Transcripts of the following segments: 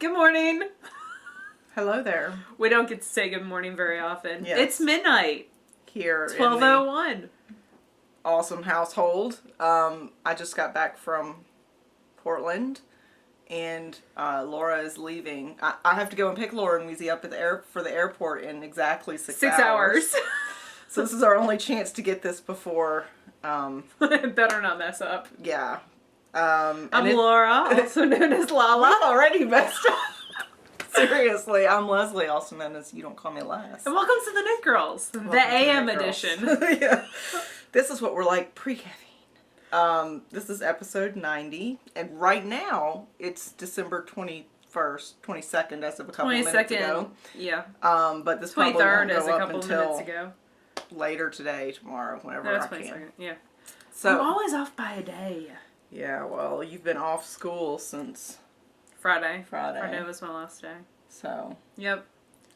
Good morning. Hello there. We don't get to say good morning very often. Yes. It's midnight. Here 12:01. Awesome household. I just got back from Portland, and Laura is leaving. I have to go and pick Laura and Weezy up at for the airport in exactly 6 hours. So this is our only chance to get this before. Better not mess up. Yeah. I'm Laura, also known as Lala. We've already messed up. Seriously, I'm Leslie, also known as You Don't Call Me Last. And welcome to the Knit Girls, the AM edition. Yeah. This is what we're like pre-caffeine. This is episode 90, and right now it's December 22nd as of a couple minutes ago. Yeah. But this probably won't go up until minutes ago. Later today, tomorrow, whenever I can. Yeah. So I'm always off by a day. Yeah, well, you've been off school since Friday. Friday. Friday was my last day. So. Yep.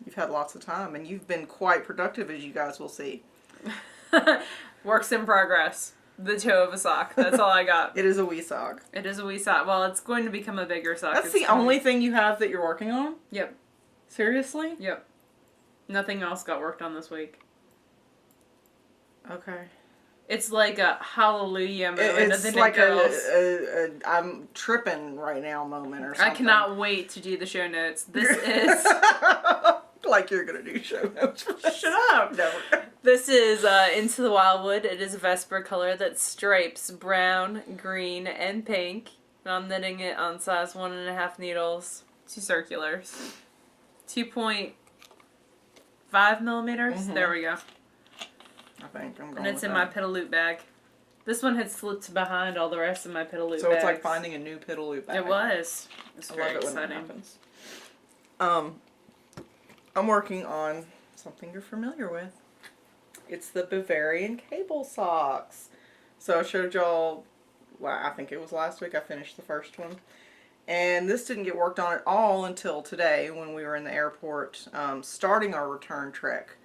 You've had lots of time, and you've been quite productive, as you guys will see. Works in progress. The toe of a sock. That's all I got. It is a wee sock. It is a wee sock. Well, it's going to become a bigger sock. That's the only thing you have that you're working on? Yep. Seriously? Yep. Nothing else got worked on this week. Okay. It's like a hallelujah moment of the like a I'm tripping right now moment or something. I cannot wait to do the show notes. This is... Like you're going to do show notes. Shut up. No. This is Into the Wildwood. It is a Vesper color that stripes brown, green, and pink. And I'm knitting it on size 1.5 needles. 2 circulars. 2.5 millimeters. Mm-hmm. There we go. I think I'm going And it's in my piddle loop bag. This one had slipped behind all the rest of my piddle loop bags. So it's like finding a new piddle loop bag. It was. It's very love it exciting. when that happens. I'm working on something you're familiar with. It's the Bavarian cable socks. So I showed y'all, well, I think it was last week I finished the first one. And this didn't get worked on at all until today when we were in the airport starting our return trek.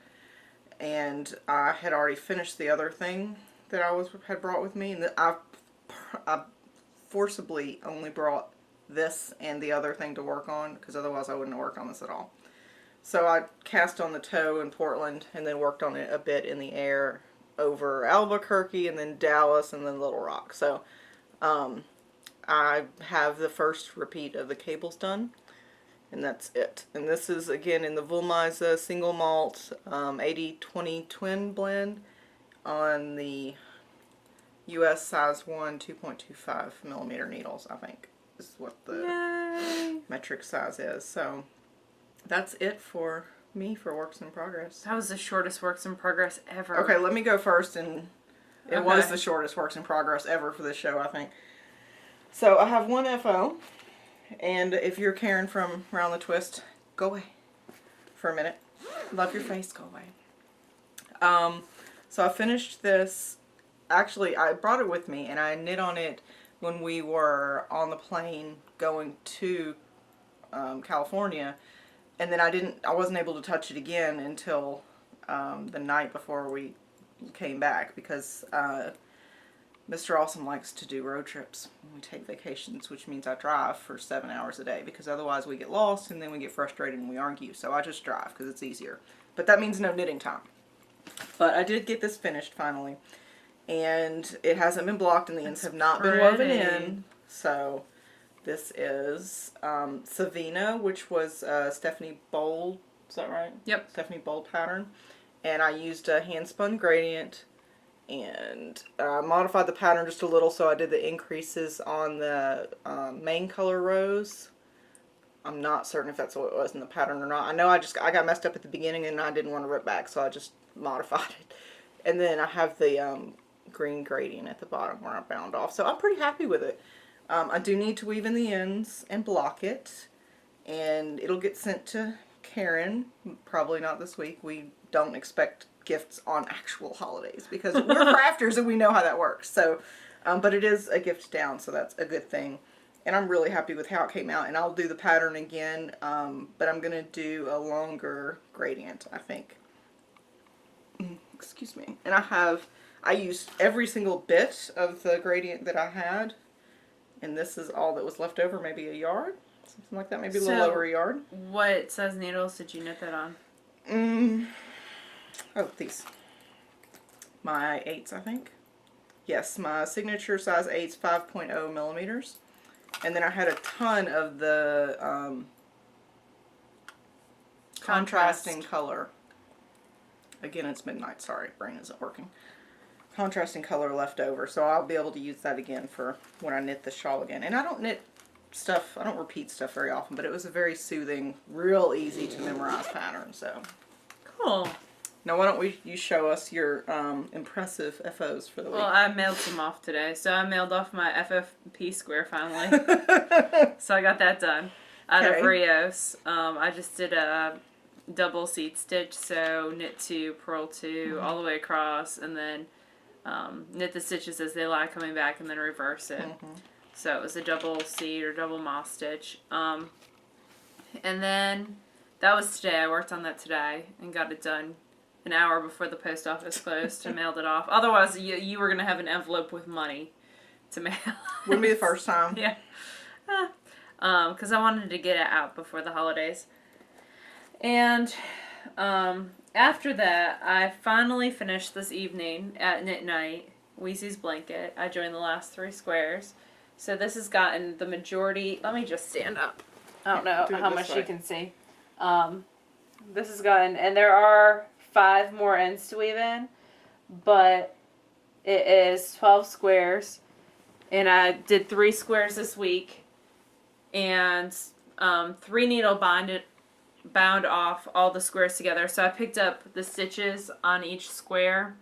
And I had already finished the other thing that I had brought with me. And I forcibly only brought this and the other thing to work on, because otherwise I wouldn't have worked on this at all. So I cast on the toe in Portland and then worked on it a bit in the air over Albuquerque and then Dallas and then Little Rock. So I have the first repeat of the cables done. And that's it. And this is, again, in the Vulmiza single malt 80-20 twin blend on the US size 1 2.25 millimeter needles, I think, is what the metric size is. So that's it for me for works in progress. That was the shortest works in progress ever. Okay, let me go first. And it was the shortest works in progress ever for this show, I think. So I have one FO. And if you're Karen from Round the Twist, go away for a minute. Love your face, go away. So I finished this. Actually, I brought it with me, and I knit on it when we were on the plane going to California. And then I wasn't able to touch it again until the night before we came back, because Mr. Awesome likes to do road trips when we take vacations, which means I drive for 7 hours a day, because otherwise we get lost and then we get frustrated and we argue. So I just drive because it's easier. But that means no knitting time. But I did get this finished finally. And it hasn't been blocked and the ends have not been woven in. So this is Savina, which was Stephanie Bold. Is that right? Yep. Stephanie Bold pattern. And I used a hand spun gradient. And modified the pattern just a little, so I did the increases on the main color rows. I'm not certain if that's what it was in the pattern or not. I know I got messed up at the beginning and I didn't want to rip back, so I just modified it. And then I have the green gradient at the bottom where I bound off. So I'm pretty happy with it. I do need to weave in the ends and block it. And it'll get sent to Karen. Probably not this week. We don't expect gifts on actual holidays because we're crafters and we know how that works. So, but it is a gift down, so that's a good thing. And I'm really happy with how it came out. And I'll do the pattern again, but I'm going to do a longer gradient, I think. Excuse me. And I used every single bit of the gradient that I had. And this is all that was left over, maybe a yard. Something like that, maybe a little over a yard. What size needles did you knit that on? Oh, these. My 8s, I think. Yes, my signature size 8s, 5.0 millimeters. And then I had a ton of the contrasting color. Again, it's midnight. Sorry, brain isn't working. Contrasting color left over, so I'll be able to use that again for when I knit the shawl again. And I don't knit stuff, I don't repeat stuff very often, but it was a very soothing, real easy to memorize pattern. So cool. Now, why don't you show us your impressive FOs for the week? Well, I mailed some off today, so I mailed off my FFP square finally. So I got that done out of Rios. I just did a double seat stitch, so knit 2, purl 2, all the way across, and then knit the stitches as they lie coming back, and then reverse it. So it was a double seat or double moss stitch. And then that was today. I worked on that today and got it done an hour before the post office closed and mailed it off. Otherwise, you were going to have an envelope with money to mail. Wouldn't be the first time. Yeah. Because I wanted to get it out before the holidays. And after that, I finally finished this evening at knit night, Weezy's blanket. I joined the last 3 squares. So this has gotten the majority. Let me just stand up. I don't know how much you can see. This has gotten, and there are 5 more ends to weave in, but it is 12 squares, and I did 3 squares this week, and 3 needle bound off all the squares together. So I picked up the stitches on each square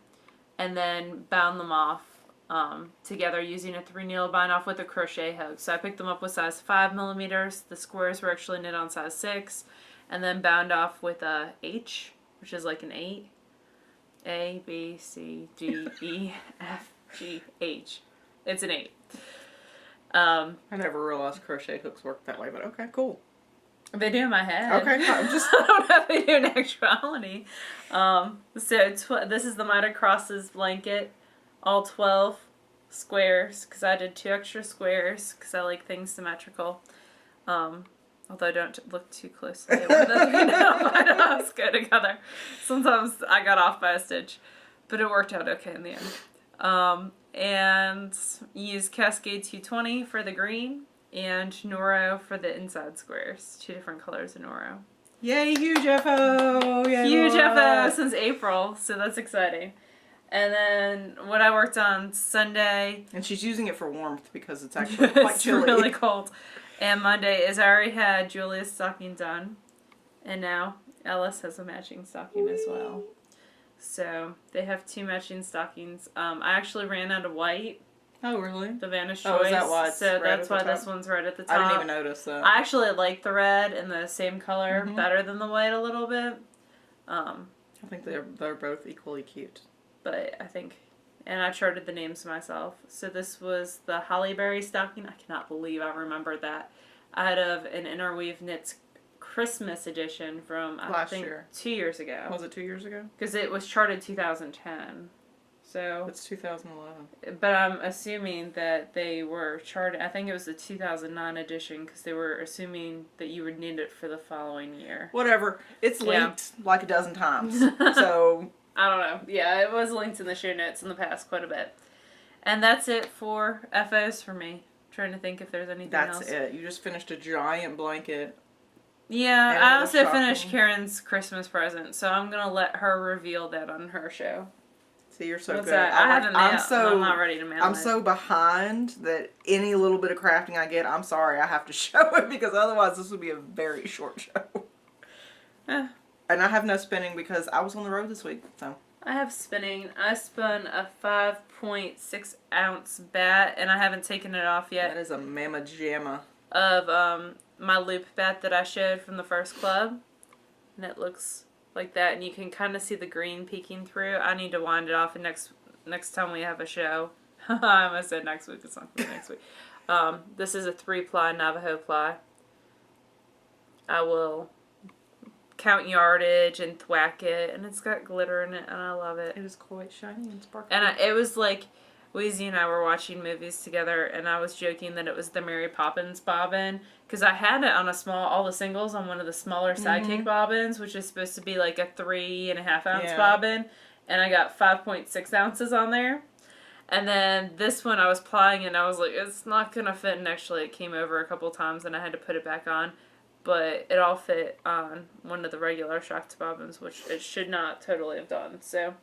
and then bound them off together using a 3 needle bind off with a crochet hook. So I picked them up with size 5 millimeters. The squares were actually knit on size 6, and then bound off with a H, which is like an 8. A, B, C, D, E, F, G, H. It's an 8. I never realized crochet hooks work that way, but okay, cool. They do in my head. Okay, I'm just... I don't know if they do in actuality. So this is the Mitre Crosses blanket. All 12 squares, because I did 2 extra squares, because I like things symmetrical. Although don't look too closely at one of them. My dogs go together. Sometimes I got off by a stitch, but it worked out okay in the end. And use Cascade 220 for the green and Noro for the inside squares. 2 different colors of Noro. Yay, huge FO! Yay, huge Laura. FO since April, so that's exciting. And then what I worked on Sunday. And she's using it for warmth because it's actually quite chilly. It's really cold. And Monday is I already had Julia's stocking done. And now Ellis has a matching stocking as well. So they have 2 matching stockings. I actually ran out of white. Oh, really? The Vanish Oh, Choice. is that why it's so red that's at the why top? this one's right at the top. I didn't even notice that. I actually like the red and the same color better than the white a little bit. I think they're both equally cute. But I think, and I charted the names myself. So this was the Hollyberry stocking. I cannot believe I remembered that. Out of an Interweave Knits Christmas edition from, I think, 2 years ago. Was it 2 years ago? Because it was charted 2010. So It's 2011. But I'm assuming that they were charted, I think it was the 2009 edition, because they were assuming that you would need it for the following year. Whatever. It's linked like a dozen times. So... I don't know. Yeah, it was linked in the show notes in the past quite a bit. And that's it for FOs for me. I'm trying to think if there's anything else. That's it. You just finished a giant blanket. Yeah, I also finished Karen's Christmas present, so I'm going to let her reveal that on her show. See, you're so What's good. That? I haven't mailed. I'm not ready to mail it. I'm so behind that any little bit of crafting I get, I'm sorry, I have to show it because otherwise this would be a very short show. Eh. And I have no spinning because I was on the road this week, so. I have spinning. I spun a 5.6 ounce bat, and I haven't taken it off yet. That is a mamma jamma. Of my loop bat that I showed from the first club. And it looks like that, and you can kind of see the green peeking through. I need to wind it off, and next time we have a show. I almost said next week. It's not going to be next week. This is a 3-ply Navajo ply. I will count yardage and thwack it, and it's got glitter in it, and I love it. It is quite shiny and sparkly. And it was like, Weezy and I were watching movies together, and I was joking that it was the Mary Poppins bobbin, because I had it on all the singles on one of the smaller sidekick bobbins, which is supposed to be like a 3.5 ounce bobbin, and I got 5.6 ounces on there. And then this one I was plying, and I was like, it's not going to fit, and actually it came over a couple times, and I had to put it back on. But it all fit on one of the regular shock bobbins, which it should not totally have done. So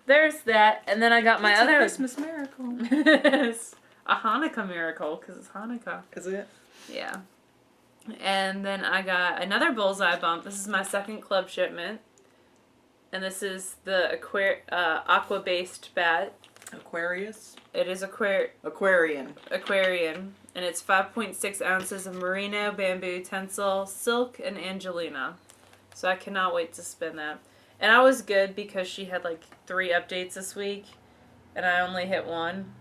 there's that. And then I got my other Christmas miracle. It's a Hanukkah miracle, because it's Hanukkah. Is it? Yeah. And then I got another bullseye bump. This is my second club shipment. And this is the aqua-based bat. Aquarius? It is Aquarian. And it's 5.6 ounces of merino, bamboo, tencel, silk, and angelina. So I cannot wait to spin that. And I was good because she had like 3 updates this week, and I only hit 1.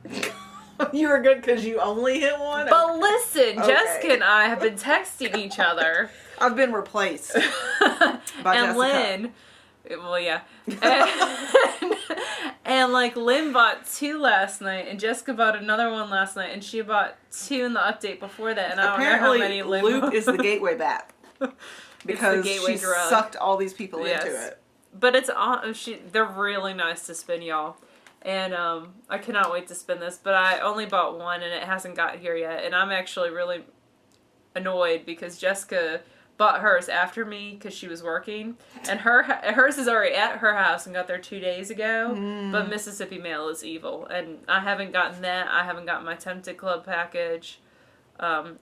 You were good because you only hit 1? But listen, okay. Jessica and I have been texting each other. I've been replaced by and Jessica. Lynn. Well, yeah. And like Lynn bought 2 last night, and Jessica bought another one last night, and she bought 2 in the update before that, and I don't know how many Lynn Luke is the gateway bat. Because she drug. Sucked all these people into it. But they're really nice to spin, y'all. And I cannot wait to spin this, but I only bought 1, and it hasn't got here yet, and I'm actually really annoyed because Jessica bought hers after me because she was working, and hers is already at her house and got there 2 days ago. But Mississippi Mail is evil, and I haven't gotten that. I haven't gotten my Tempted Club package,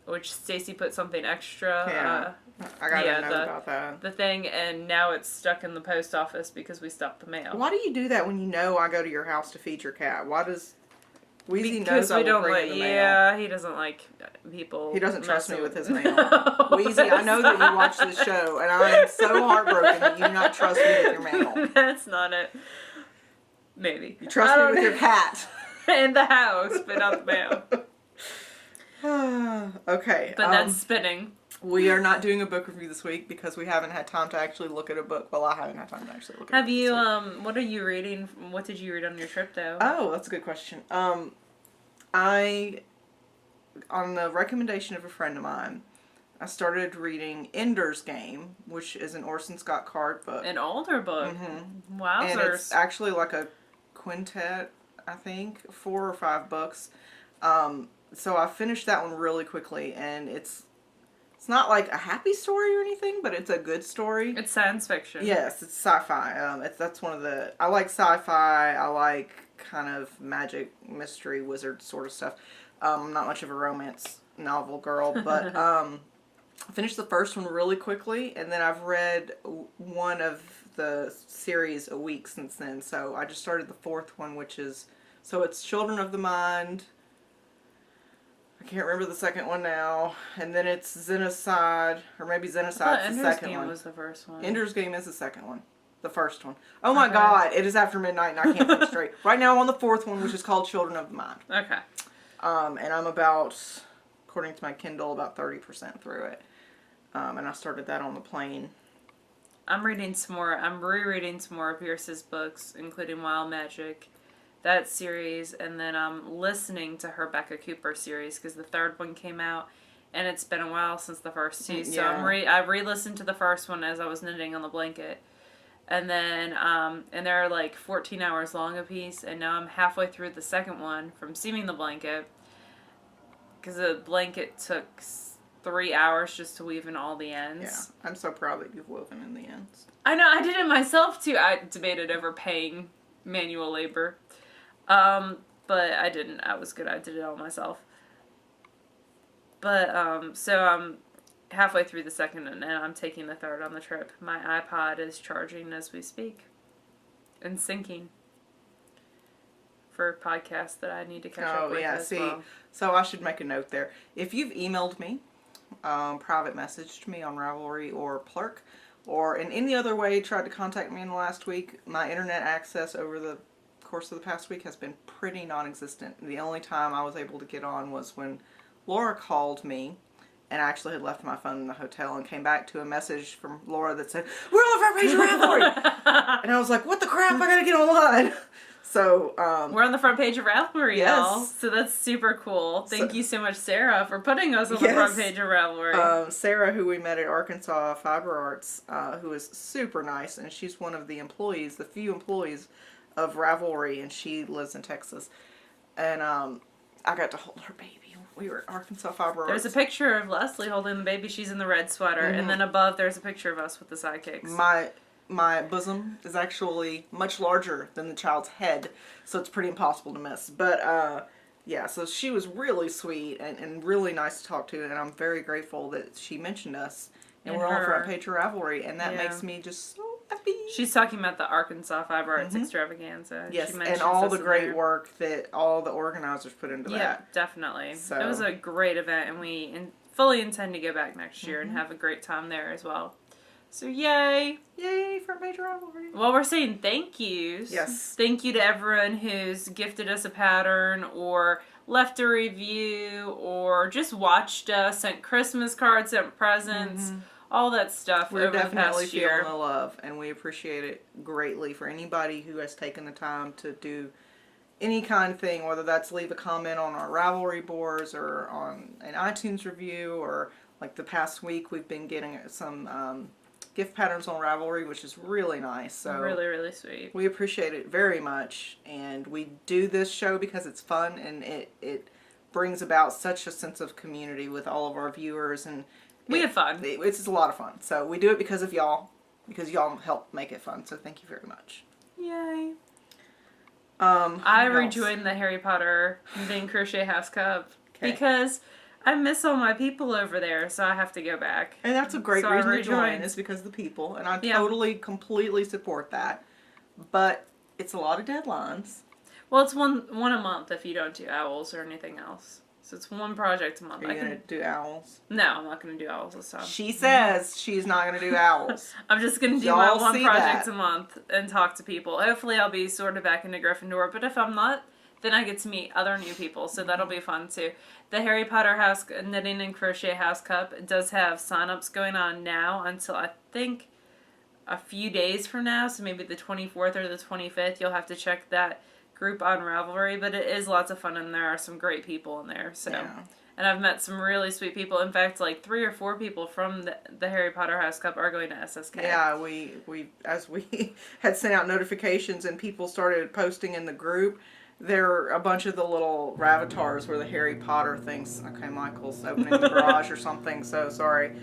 which Stacy put something extra. Yeah, I gotta know about that. The thing, and now it's stuck in the post office because we stopped the mail. Why do you do that when you know I go to your house to feed your cat? Why does Weezy knows I we will don't bring like, the mail? Yeah, he doesn't like people. He doesn't trust me with his mail. No, Weezy, I know that you watch this show, and I am so heartbroken that you do not trust me with your mail. That's not it. Maybe. You trust me with your cat. And the house, but not the mail. Okay. But that's spinning. We are not doing a book review this week because we haven't had time to actually look at a book. Well, I haven't had time to actually look at a book. Have you, what are you reading? What did you read on your trip, though? Oh, that's a good question. On the recommendation of a friend of mine, I started reading Ender's Game, which is an Orson Scott Card book. An older book? Mm-hmm. Wowzers. And it's actually like a quintet, I think, 4 or 5 books. So I finished that one really quickly, and it's not like a happy story or anything, but it's a good story. It's science fiction. Yes, it's sci-fi. That's one of the... I like sci-fi. I like kind of magic, mystery, wizard sort of stuff. I'm not much of a romance novel girl, but I finished the first one really quickly, and then I've read one of the series a week since then. So I just started the 4th one, which is... So it's Children of the Mind... I can't remember the second one now. And then it's Xenocide, or maybe Xenocide's the second one. Ender's Game was the first one. Ender's Game is the second one. The first one. Oh my god, it is after midnight and I can't think straight. Right now I'm on the 4th one, which is called Children of the Mind. Okay. And I'm about, according to my Kindle, about 30% through it. And I started that on the plane. I'm reading some more. I'm rereading some more of Pierce's books, including Wild Magic. That series, and then I'm listening to her Becca Cooper series because the 3rd one came out, and it's been a while since the first 2. So I re-listened to the first one as I was knitting on the blanket, and then and they're like 14 hours long a piece, and now I'm halfway through the second one from seaming the blanket because the blanket took 3 hours just to weave in all the ends. Yeah, I'm so proud that you've woven in the ends. I know, I did it myself too. I debated over paying manual labor. But I didn't. I was good. I did it all myself. But, so I'm halfway through the second and I'm taking the 3rd on the trip. My iPod is charging as we speak. And syncing. For podcasts that I need to catch up with as well. So I should make a note there. If you've emailed me, private messaged me on Ravelry or Plurk, or in any other way tried to contact me in the last week, my internet access over the course of the past week has been pretty non-existent. The only time I was able to get on was when Laura called me, and I actually had left my phone in the hotel and came back to a message from Laura that said, "We're on the front page of Ravelry!" And I was like, what the crap, I gotta get online. So, we're on the front page of Ravelry, yes. y'all. So that's super cool. Thank you so much, Sarah, for putting us on the front page of Ravelry. Sarah, who we met at Arkansas Fiber Arts, who is super nice, and she's one of the employees, the few employees of Ravelry, and she lives in Texas. And I got to hold her baby. We were at Arkansas Fiber Arts. There's a picture of Leslie holding the baby. She's in the red sweater. And then above, there's a picture of us with the sidekicks. My bosom is actually much larger than the child's head, so it's pretty impossible to miss. But, yeah, so she was really sweet and really nice to talk to, and I'm very grateful that she mentioned us. And we're on the front page of Ravelry, and that makes me just so happy. She's talking about the Arkansas Fiber Arts Extravaganza. Yes, and all the great work that all the organizers put into that. Yeah, definitely. So. It was a great event, and we fully intend to go back next year and have a great time there as well. So yay! Yay for Major Ravelry. Well, we're saying thank yous. Yes. Thank you to everyone who's gifted us a pattern or left a review or just watched us, sent Christmas cards, sent presents, all that stuff. We're over definitely the past year. feeling the love, and we appreciate it greatly for anybody who has taken the time to do any kind of thing, whether that's leave a comment on our Ravelry boards or on an iTunes review, or like the past week we've been getting some gift patterns on Ravelry, which is really nice. So really, really sweet. We appreciate it very much, and we do this show because it's fun, and it brings about such a sense of community with all of our viewers, and we have fun. It's just a lot of fun. So we do it because of y'all, because y'all help make it fun. So thank you very much. Yay. I what else? rejoined the Harry Potter Knitting Crochet House Cup because I miss all my people over there, so I have to go back. And that's a great So reason I to join, rejoined. is because of the people, and I totally, completely support that. But it's a lot of deadlines. Well, it's one a month if you don't do owls or anything else. So it's one project a month. Are you going to do owls? No, I'm not going to do owls this time. She says she's not going to do owls. I'm just going to do my one project a month and talk to people. Hopefully I'll be sort of back into Gryffindor, but if I'm not, then I get to meet other new people, so that'll be fun too. The Harry Potter House Knitting and Crochet House Cup does have sign-ups going on now until I think a few days from now, so maybe the 24th or the 25th. You'll have to check that group on Ravelry, but it is lots of fun, and there are some great people in there. So, and I've met some really sweet people. In fact, like 3 or 4 people from the Harry Potter House Cup are going to SSK. Yeah, we as we had sent out notifications and people started posting in the group, there are a bunch of the little ravatars where the Harry Potter things. Okay, Michael's opening the garage or something, so sorry.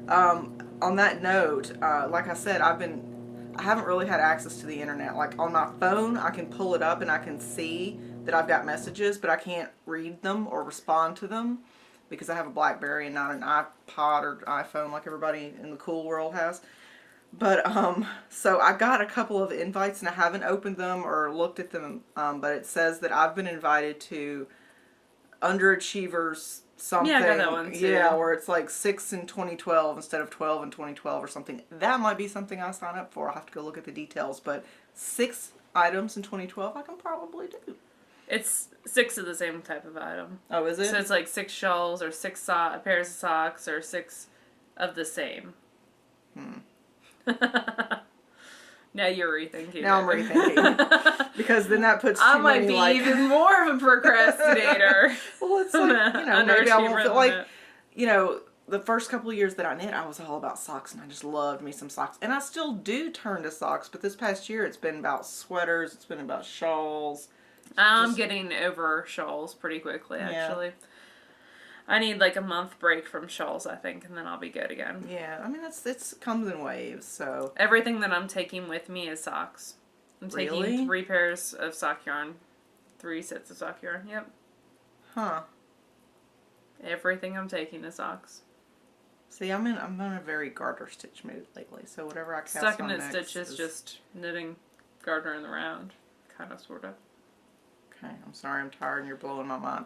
On that note, like I said, I haven't really had access to the internet. Like on my phone, I can pull it up and I can see that I've got messages, but I can't read them or respond to them because I have a BlackBerry and not an iPod or iPhone like everybody in the cool world has. But, so I got a couple of invites and I haven't opened them or looked at them, but it says that I've been invited to Underachievers something. Yeah, I got that one too. Yeah, where it's like 6 in 2012 instead of 12 in 2012 or something. That might be something I sign up for. I'll have to go look at the details, but 6 items in 2012 I can probably do. It's 6 of the same type of item. Oh, is it? So it's like 6 shawls or 6 pairs of socks or 6 of the same. Now you're rethinking. Now I'm rethinking. Because then that puts I too might many, be like... even more of a procrastinator. Well, it's like, maybe I won't feel like, it. The first couple of years that I knit, I was all about socks, and I just loved me some socks. And I still do turn to socks, but this past year it's been about sweaters, it's been about shawls. I'm getting over shawls pretty quickly, actually. Yeah. I need like a month break from shawls, I think, and then I'll be good again. Yeah, I mean, it comes in waves, so. Everything that I'm taking with me is socks. I'm taking 3 pairs of sock yarn. 3 sets of sock yarn, yep. Huh. Everything I'm taking is socks. See, I'm in a very garter stitch mood lately, so whatever I cast on Stuck in next stitch is just knitting garter in the round, kind of, sort of. Okay, I'm sorry, I'm tired and you're blowing my mind.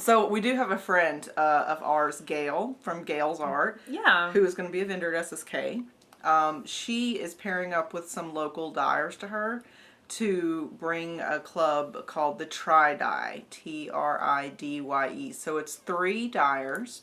So we do have a friend of ours, Gail, from Gail's Art. Yeah. Who is going to be a vendor at SSK. She is pairing up with some local dyers to her to bring a club called the Tri-Dye, Tridye. So it's 3 dyers,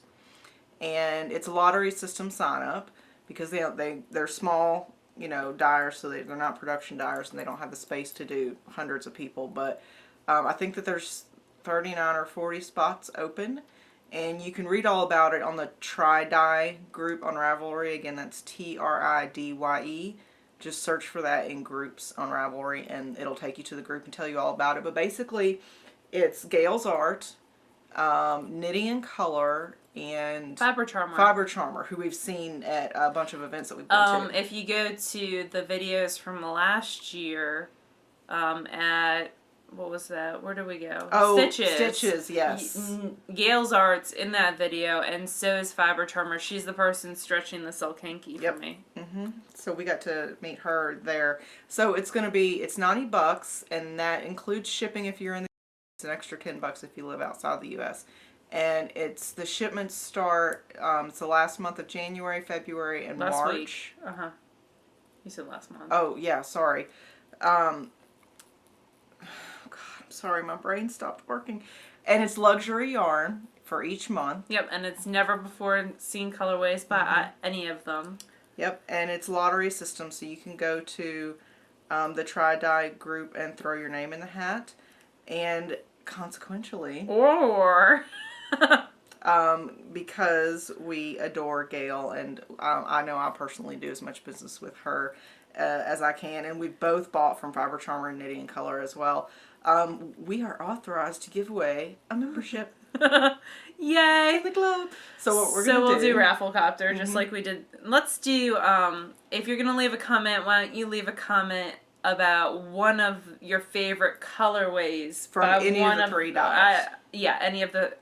and it's a lottery system sign up because they're small you know, dyers, so they're not production dyers and they don't have the space to do hundreds of people. But I think that there's 39 or 40 spots open. And you can read all about it on the Try-Dye group on Ravelry. Again, that's TRIDYE. Just search for that in groups on Ravelry and it'll take you to the group and tell you all about it. But basically, it's Gail's art, Knitting in Color, and Fiber Charmer. Who we've seen at a bunch of events that we've been to. If you go to the videos from last year, at what was that? Where did we go? Oh, Stitches. Stitches, yes. Gail's art's in that video, and so is Fiber Charmer. She's the person stretching the silk hanky for me. So we got to meet her there. So it's going to be, it's $90, and that includes shipping if you're in the U.S. It's an extra $10 if you live outside the U.S. And it's, the shipments start, it's the last month of January, February, and March. March. You said last month. Oh, yeah, sorry. Sorry, my brain stopped working. And it's luxury yarn for each month. Yep, and it's never before seen colorways by any of them. Yep, and it's lottery system, so you can go to the Try-Dye group and throw your name in the hat. And consequentially, or because we adore Gail, and I know I personally do as much business with her as I can, and we've both bought from Fiber Charmer and Knitting in Color as well. We are authorized to give away a membership. Yay! The club. So what we're So gonna we'll do Rafflecopter just like we did. Let's do. If you're gonna leave a comment, why don't you leave a comment about one of your favorite colorways from any of the three dyers? Yeah, any of the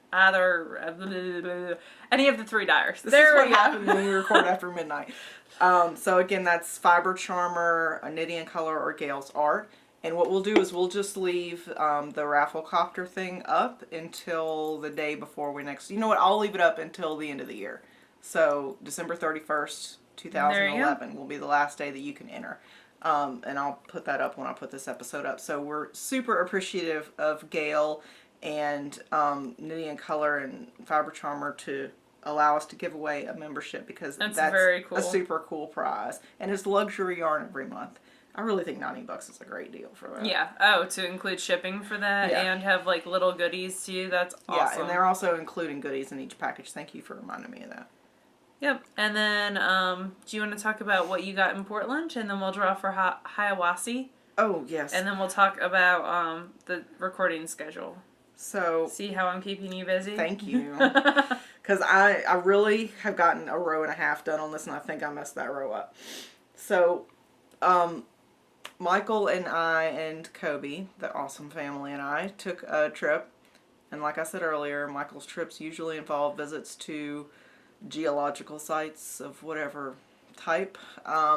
any of the three dyers. This is what happened when we record after midnight. So again, that's Fiber Charmer, Knitting in Color, or Gail's art. And what we'll do is we'll just leave the Rafflecopter thing up until the day before we next... You know what? I'll leave it up until the end of the year. So December 31st, 2011 will be the last day that you can enter. And I'll put that up when I put this episode up. So we're super appreciative of Gail and Knitting in Color and Fiber Charmer to allow us to give away a membership, because that's very cool. A super cool prize. And it's luxury yarn every month. I really think $90 is a great deal for that. Yeah. Oh, to include shipping for that and have like little goodies too. That's awesome. Yeah, and they're also including goodies in each package. Thank you for reminding me of that. Yep. And then, do you want to talk about what you got in Portland, and then we'll draw for Hiawassee? Oh yes. And then we'll talk about the recording schedule. So see how I'm keeping you busy? Thank you. Because I really have gotten a row and a half done on this, and I think I messed that row up. So, Michael and I and Kobe, the awesome family, and I took a trip. And like I said earlier, Michael's trips usually involve visits to geological sites of whatever type.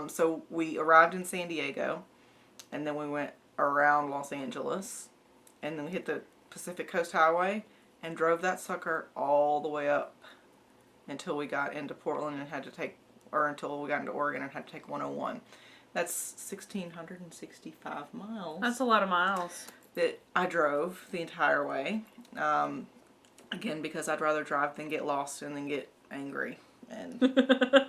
So we arrived in San Diego, and then we went around Los Angeles, and then we hit the Pacific Coast Highway and drove that sucker all the way up until we got into Portland and had to take, or until we got into Oregon and had to take 101. That's 1,665 miles. That's a lot of miles. That I drove the entire way. Again, because I'd rather drive than get lost and then get angry. And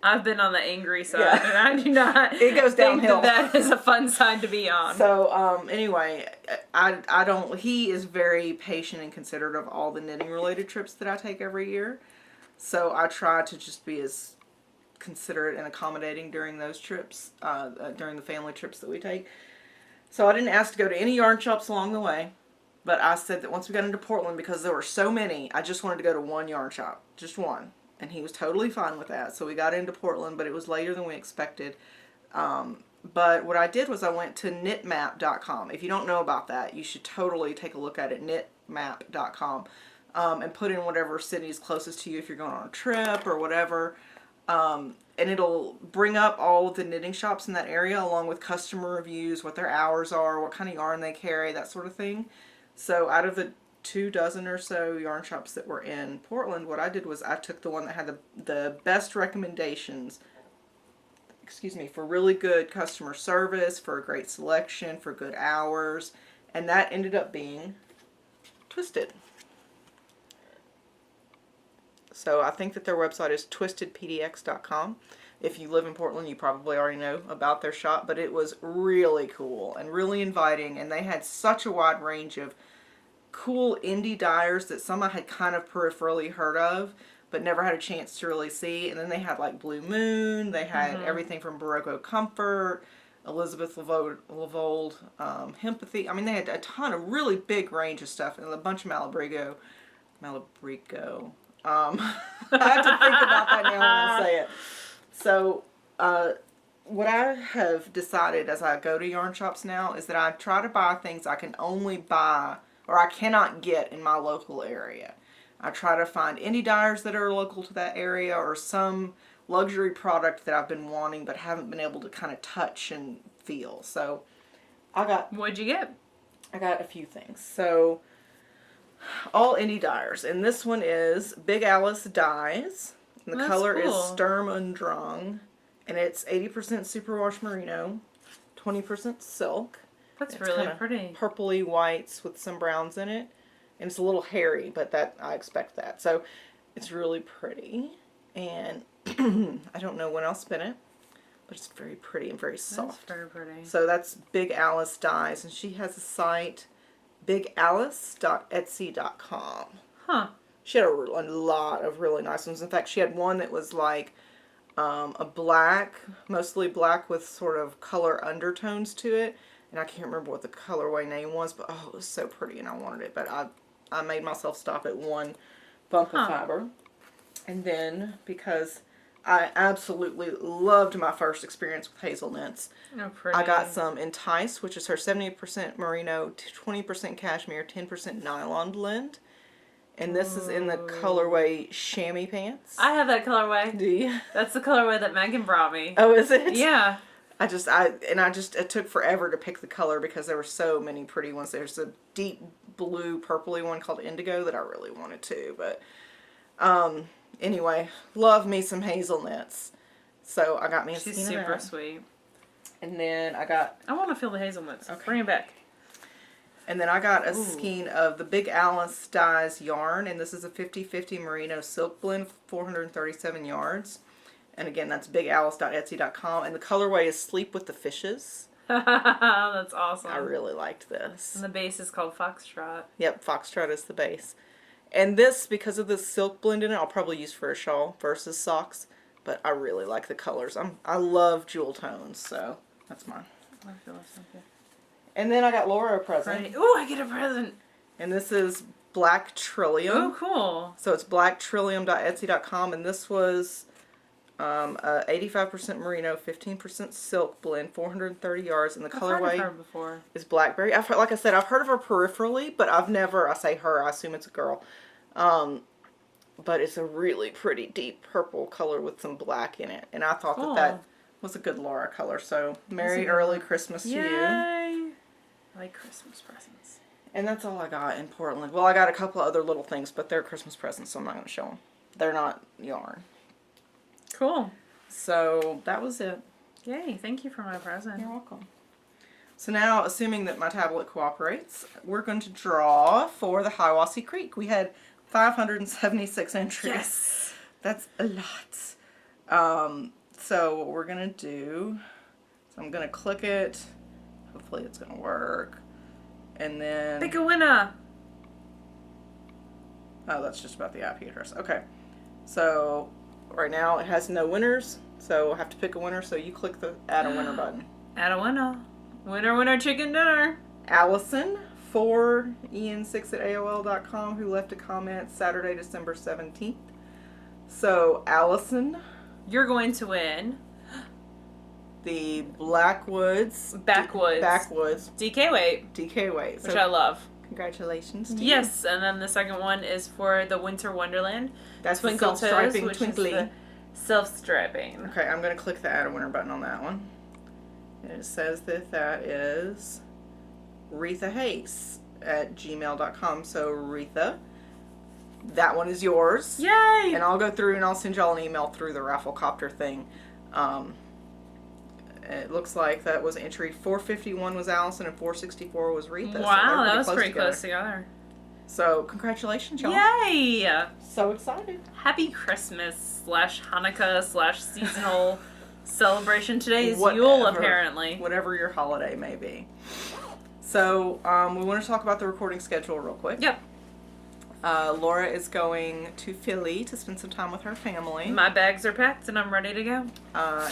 I've been on the angry side, and I do not. It goes downhill. That is a fun side to be on. So, anyway, I don't. He is very patient and considerate of all the knitting related trips that I take every year. So I try to just be as considerate and accommodating during those trips, during the family trips that we take. So I didn't ask to go to any yarn shops along the way, but I said that once we got into Portland, because there were so many, I just wanted to go to one yarn shop, just one. And he was totally fine with that. So we got into Portland, but it was later than we expected. But what I did was I went to knitmap.com. If you don't know about that, you should totally take a look at it, knitmap.com, and put in whatever city is closest to you if you're going on a trip or whatever. And it'll bring up all of the knitting shops in that area, along with customer reviews, what their hours are, what kind of yarn they carry, that sort of thing. So out of the 24 or so yarn shops that were in Portland, what I did was I took the one that had the best recommendations, for really good customer service, for a great selection, for good hours, and that ended up being Twisted. So I think that their website is twistedpdx.com. If you live in Portland, you probably already know about their shop, but it was really cool and really inviting, and they had such a wide range of cool indie dyers that some I had kind of peripherally heard of, but never had a chance to really see. And then they had like Blue Moon, they had everything from Barocco Comfort, Elizabeth Lavold, Hempathy. I mean, they had a ton of really big range of stuff, and a bunch of Malabrigo. I have to think about that now when I say it. So, what I have decided as I go to yarn shops now is that I try to buy things I can only buy or I cannot get in my local area. I try to find indie dyers that are local to that area or some luxury product that I've been wanting but haven't been able to kind of touch and feel. So, What'd you get? I got a few things. So, all indie dyers. And this one is Big Alice Dyes. And the color is Sturm und Drang, and it's 80% superwash merino, 20% silk. That's really pretty. Purpley whites with some browns in it, and it's a little hairy, but that I expect that. So it's really pretty, and I don't know when I'll spin it, but it's very pretty and very soft. That's very pretty. So that's Big Alice Dyes, and she has a site, bigalice.etsy.com. Huh. She had a lot of really nice ones. In fact, she had one that was like a black, mostly black with sort of color undertones to it. And I can't remember what the colorway name was, but oh, it was so pretty and I wanted it. But I made myself stop at one bump of fiber. And then, because I absolutely loved my first experience with hazelnuts, I got some Entice, which is her 70% merino, 20% cashmere, 10% nylon blend. And this is in the colorway chamois pants. I have that colorway. Do you? That's the colorway that Megan brought me. Oh, is it? Yeah. It took forever to pick the color because there were so many pretty ones. There's a deep blue purpley one called Indigo that I really wanted too. But anyway, love me some hazelnuts. So I got me a skein of that. She's super sweet. And then I want to feel the hazelnuts. Okay. Bring it back. And then I got a skein of the Big Alice Dyes yarn, and this is a 50/50 merino silk blend, 437 yards. And again, that's bigalice.etsy.com, and the colorway is Sleep with the Fishes. That's awesome. I really liked this. And the base is called Foxtrot. Yep, Foxtrot is the base. And this, because of the silk blend in it, I'll probably use for a shawl versus socks, but I really like the colors. I love jewel tones, so that's mine. I feel that's so good. And then I got Laura a present. Ooh, I get a present. And this is Black Trillium. Oh, cool. So it's blacktrillium.etsy.com, and this was 85% merino, 15% silk blend, 430 yards, and the colorway is blackberry. Like I said, I've heard of her peripherally, but I've never, I say her, I assume it's a girl. But it's a really pretty deep purple color with some black in it, and I thought that was a good Laura color. So Merry Early Christmas to you. I like Christmas presents. And that's all I got in Portland. Well, I got a couple of other little things, but they're Christmas presents, so I'm not going to show them. They're not yarn. Cool. So that was it. Yay, thank you for my present. You're welcome. So now, assuming that my tablet cooperates, we're going to draw for the Hiwassee Creek. We had 576 entries. Yes! That's a lot. So what we're going to do, I'm going to click it. Hopefully it's going to work. And then... Pick a winner! Oh, that's just about the IP address. Okay. So, right now it has no winners. So, I have to pick a winner. So, you click the Add a Winner button. Add a winner. Winner, winner, chicken dinner. Allison, 4en6@aol.com, who left a comment Saturday, December 17th. So, Allison. You're going to win The Backwoods. DK weight. DK weight. Which I love. Congratulations to you. Yes, and then the second one is for the Winter Wonderland. That's Twinkle the self-striping Toes, twinkly. which is the self-striping. Okay, I'm going to click the Add a Winner button on that one. And it says that is Retha Hayes at gmail.com. So, Retha, that one is yours. Yay! And I'll go through and I'll send y'all an email through the Rafflecopter thing. It looks like that was entry 451 was Allison and 464 was Retha. Wow, so that was pretty close together. So congratulations, y'all. Yay! So excited. Happy Christmas / Hanukkah / seasonal celebration. Today is Whatever. Yule, apparently. Whatever your holiday may be. So we want to talk about the recording schedule real quick. Yep. Laura is going to Philly to spend some time with her family. My bags are packed and I'm ready to go.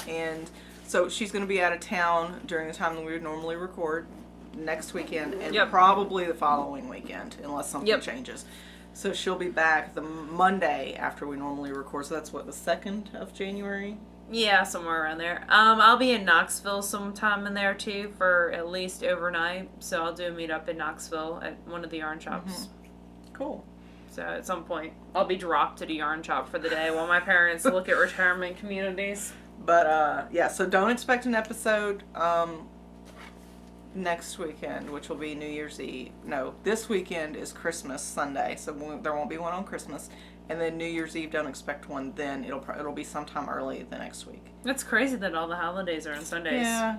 And so she's going to be out of town during the time that we would normally record next weekend and probably the following weekend unless something changes. So she'll be back the Monday after we normally record. So that's what, the 2nd of January? Yeah, somewhere around there. I'll be in Knoxville sometime in there too for at least overnight. So I'll do a meetup in Knoxville at one of the yarn shops. Mm-hmm. Cool. So at some point I'll be dropped at a yarn shop for the day while my parents look at retirement communities. But yeah, so don't expect an episode next weekend, which will be New Year's Eve. No, this weekend is Christmas Sunday, so there won't be one on Christmas. And then New Year's Eve, don't expect one then. It'll be sometime early the next week. That's crazy that all the holidays are on Sundays. Yeah.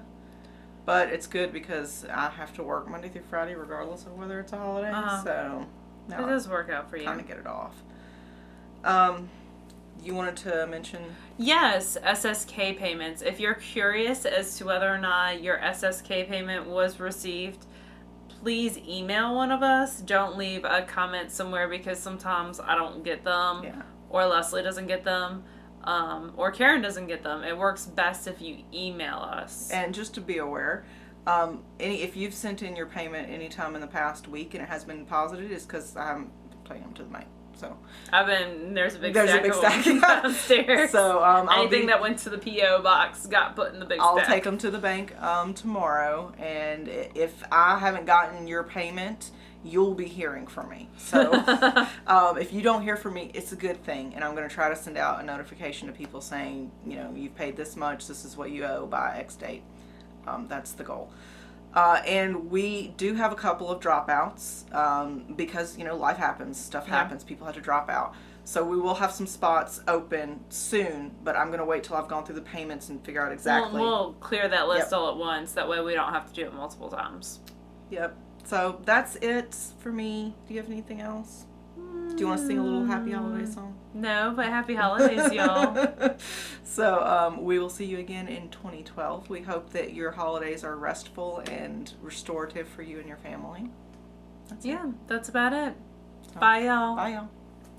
But it's good because I have to work Monday through Friday regardless of whether it's a holiday. So it does work out for you. Kind of get it off. You wanted to mention? Yes, SSK payments. If you're curious as to whether or not your SSK payment was received, please email one of us. Don't leave a comment somewhere because sometimes I don't get them, or Leslie doesn't get them, or Karen doesn't get them. It works best if you email us. And just to be aware, if you've sent in your payment anytime in the past week and it has been deposited, it's because I haven't paid them to the bank. So there's a big stack downstairs. So anything that went to the P.O. box got put in the big stack. I'll take them to the bank tomorrow, and if I haven't gotten your payment, you'll be hearing from me. So if you don't hear from me, it's a good thing, and I'm going to try to send out a notification to people saying, you've paid this much, this is what you owe by X date. That's the goal. And we do have a couple of dropouts because, life happens, stuff happens, people have to drop out. So we will have some spots open soon, but I'm going to wait till I've gone through the payments and figure out exactly. We'll clear that list all at once. That way we don't have to do it multiple times. Yep. So that's it for me. Do you have anything else? Do you want to sing a little happy holiday song? No, but happy holidays, y'all. So we will see you again in 2012. We hope that your holidays are restful and restorative for you and your family. That's about it. Bye, y'all. Bye, y'all.